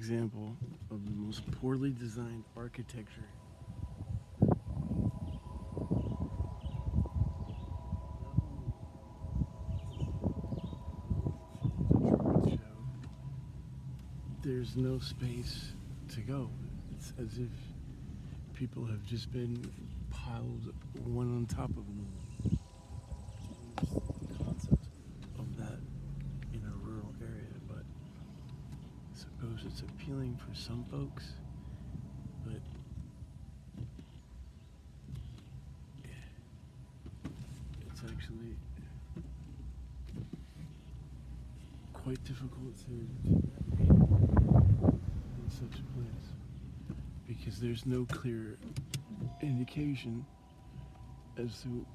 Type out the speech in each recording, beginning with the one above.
Example of the most poorly designed architecture. There's no space to go. It's as if people have just been piled one on top of another. The concept of that in a rural area, but I suppose it's appealing for some folks, but it's actually quite difficult to in such a place because there's no clear indication as to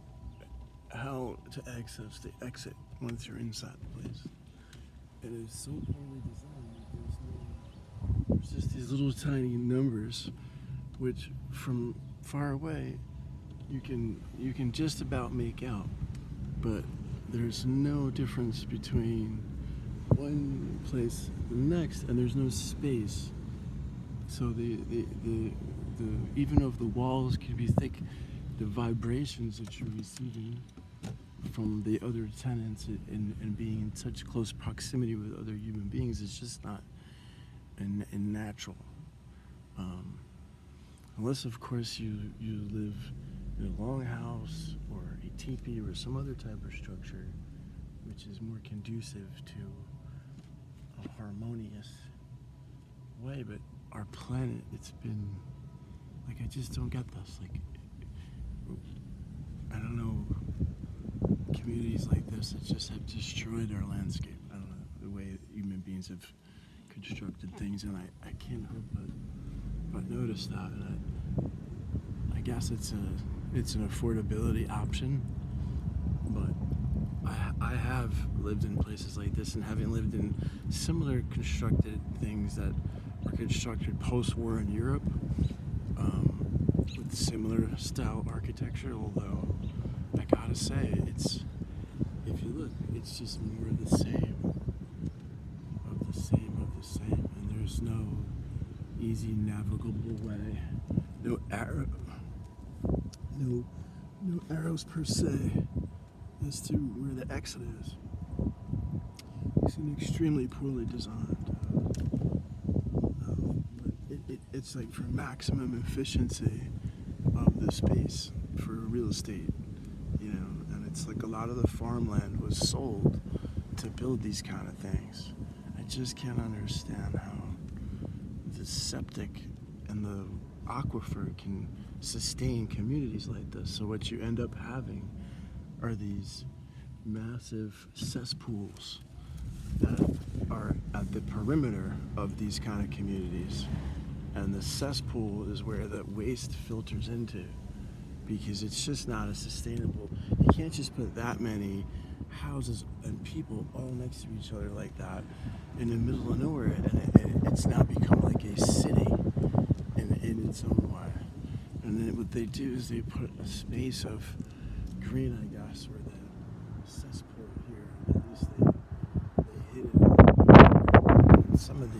how to access the exit once you're inside the place. It is so poorly designed that there's just these little tiny numbers which from far away you can just about make out, but there's no difference between one place and the next, and there's no space. So the even though the walls can be thick, the vibrations that you're receiving from the other tenants and being in such close proximity with other human beings is just not natural. Unless, of course, you live in a longhouse or a teepee or some other type of structure which is more conducive to a harmonious way. But our planet, it's been like, I just don't get this. Like, I don't know, communities like this that just have destroyed our landscape. I don't know, the way human beings have constructed things, and I can't help but notice that. And I guess it's an affordability option, but I have lived in places like this, and having lived in similar constructed things that were constructed post-war in Europe, with similar style architecture, although I gotta say, if you look, it's just more of the same, and there's no easy navigable way, no arrows per se as to where the exit is. It's an extremely poorly designed. It's like for maximum efficiency of the space for real estate, and it's like a lot of the farmland was sold to build these kind of things. I just can't understand how the septic and the aquifer can sustain communities like this. So what you end up having are these massive cesspools that are at the perimeter of these kind of communities. And the cesspool is where the waste filters into, because it's just not as sustainable. You can't just put that many houses and people all next to each other like that in the middle of nowhere, and it's now become like a city in its own way. And then what they do is they put a space of green, I guess, where the cesspool here, at least they hid it. In some of the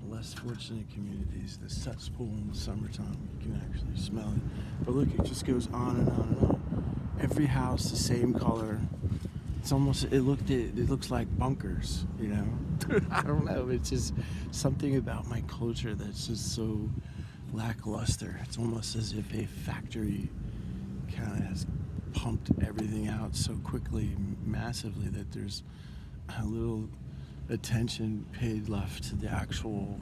less fortunate communities, the cesspool in the summertime, you can actually smell it. But look, it just goes on and on and on. Every house the same color. It's almost, it looks like bunkers, I don't know, it's just something about my culture that's just so lackluster. It's almost as if a factory kind of has pumped everything out so quickly, massively, that there's a little attention paid left to the actual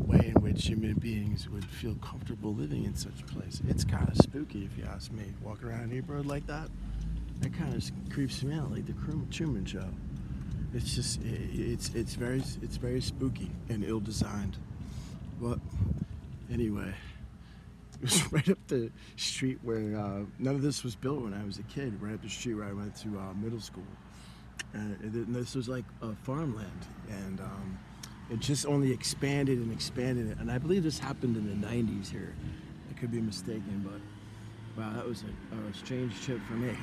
way in which human beings would feel comfortable living in such a place. It's kind of spooky, if you ask me. Walk around a neighborhood like that, that kind of creeps me out, like the Truman Show. It's just, it's very spooky and ill-designed. But anyway, it was right up the street where none of this was built when I was a kid. Right up the street where I went to middle school. And this was like farmland, and it just only expanded and expanded. And I believe this happened in the 90s here. I could be mistaken, but wow, that was a strange trip for me.